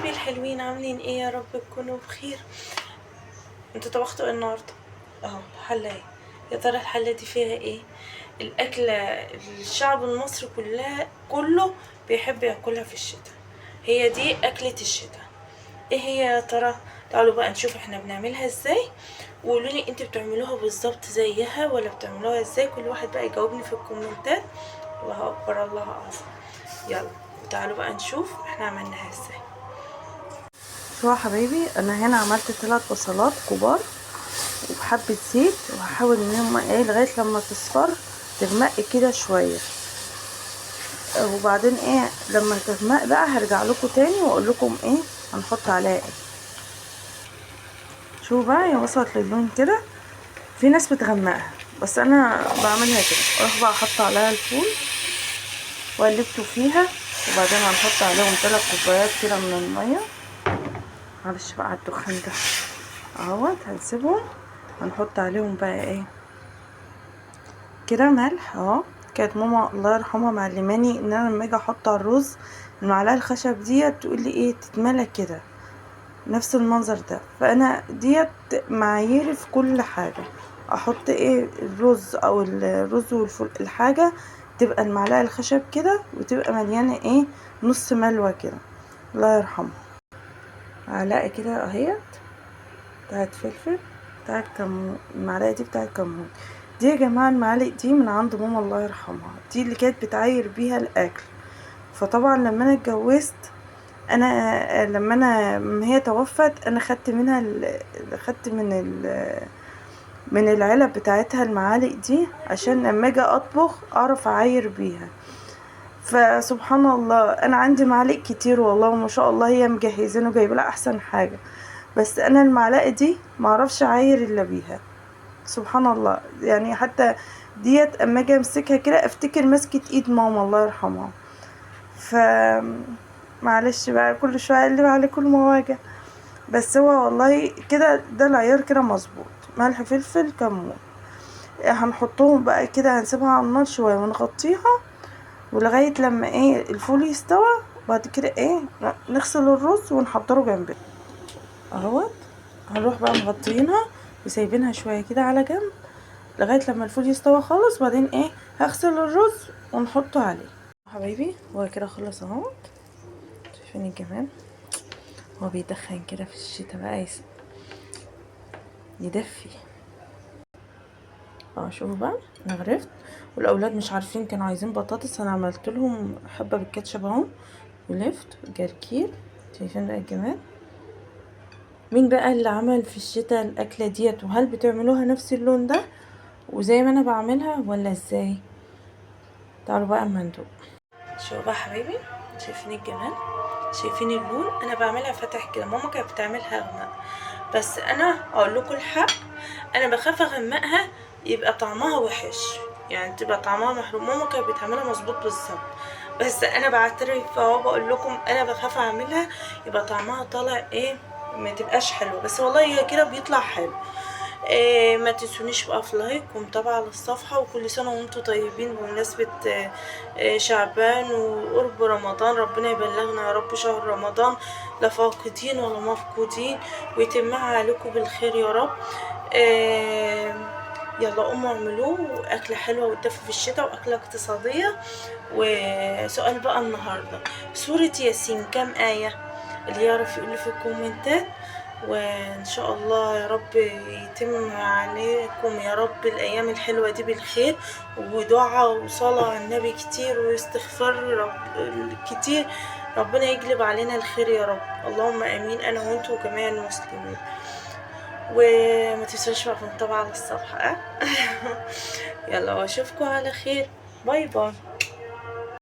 حبايبي الحلوين، عاملين ايه؟ يا رب تكونوا بخير. انتوا طبختوا ايه النهارده؟ اهو الحله اهي. يا ترى الحله دي فيها ايه؟ الاكله الشعب المصري كله بيحب ياكلها في الشتاء. هي دي اكله الشتاء. ايه هي يا ترى؟ تعالوا بقى نشوف احنا بنعملها ازاي، وقولوا لي انتوا بتعملوها بالظبط زيها ولا بتعملوها ازاي. كل واحد بقى يجاوبني في الكومنتات. الله اكبر الله اعظم. يلا تعالوا بقى نشوف احنا عملناها ازاي. شو يا حبايبي، انا هنا عملت 3 بصلات كبار وبحبة زيت، وهحاول ان هم لغاية لما تصفر تغمق كده شوية، وبعدين لما تغمق بقى هرجع لكم تاني واقول لكم هنحط عليها شو بقى. هي وصلت للون كده. في ناس بتغمقها بس انا بعملها كده. اروح بقى احط عليها الفول وقلبته فيها، وبعدين هنحط عليهم 3 كوبايات كده من المية. معلش بقى على الدخان ده اهوت. هنسيبهم، هنحط عليهم بقى كده ملح. كانت ماما الله يرحمها معلماني ان انا لما اجي احط على الرز المعلقه الخشب ديت تقول لي تتملى كده نفس المنظر ده. فانا ديت معاييري في كل حاجه. احط الرز او الرز والفول، الحاجه تبقى المعلقه الخشب كده وتبقى مليانه نص ملوى كده. الله يرحمه. معلقه كده اهيت بتاعت فلفل، بتاعت كمون. المعلقه دي بتاعت كمون. دي يا جماعه المعالق دي من عند ماما الله يرحمها، دي اللي كانت بتعاير بيها الاكل. فطبعا لما انا اتجوزت، لما هي توفت انا خدت منها خدت من العلب بتاعتها المعالق دي عشان لما اجي اطبخ اعرف اعاير بيها. فسبحان الله انا عندي معالق كتير والله ما شاء الله، هي مجهزين وجايبه لها احسن حاجه، بس انا المعلقه دي ما اعرفش اعاير الا بيها. سبحان الله. يعني حتى ديت اما اجي امسكها كده افتكر مسكه ايد ماما الله يرحمها. ف معلش بقى كل شويه اقلب على كل مواجع، بس هو والله كده ده العيار كده مظبوط. ملح فلفل كمون. هنحطهم بقى كده، هنسيبها على النار شويه ونغطيها ولغايه لما الفول يستوى. بعد كده نغسل الرز ونحضره جنبنا اهوت. هنروح بقى مغطينها وسايبينها شويه كده على جنب لغايه لما الفول يستوى خالص. بعدين هغسل الرز ونحطه عليه. حبايبي هو كده خلص اهوت. شايفين الجمال؟ هو بيدخن كده في الشتا بقى يدفي. شوفوا بقى انا غرفت، والاولاد مش عارفين كانوا عايزين بطاطس، انا عملت لهم حبه بالكاتشب اهو ولفت جركير. شايفين بقى الجمال؟ مين بقى اللي عمل في الشتا الاكله ديت؟ وهل بتعملوها نفس اللون ده وزي ما انا بعملها ولا ازاي؟ تعالوا بقى اما ندوق. شوفوا بقى حبايبي، شايفين الجمال؟ شايفين اللون؟ انا بعملها فاتح كده، ماما كانت بتعملها غمق، بس انا اقول لكم الحق انا بخاف اغمقها يبقى طعمها وحش، يعني تبقى طعمها محروم. ماما كانت بتعملها مظبوط بالظبط، بس انا بعترف اهو بقول لكم انا بخاف اعملها يبقى طعمها طالع ما تبقاش حلو، بس والله هي كده بيطلع حلو. ما تنسونيش بقى في لايك ومتابعة للصفحة، وكل سنة وانتم طيبين بمناسبة شعبان وقرب رمضان. ربنا يبلغنا يا رب شهر رمضان لا فاقدين ولا مفقودين، ويتمها عليكم بالخير يا رب. يلا قوموا اعملوه، أكلة حلوة وتدفى في الشتاء وأكلة اقتصادية. وسؤال بقى النهاردة، سورة ياسين كام آية؟ اللي يعرف يقول في الكومنتات، وان شاء الله يا رب يتم عليكم يا رب الايام الحلوه دي بالخير، ودعاء وصلاه على النبي كتير واستغفار كتير. ربنا يجلب علينا الخير يا رب، اللهم امين، انا وانتم وجميع المسلمين. وما تنسوش بقى في متابعه على الصفحه. يلا واشوفكم على خير، باي باي.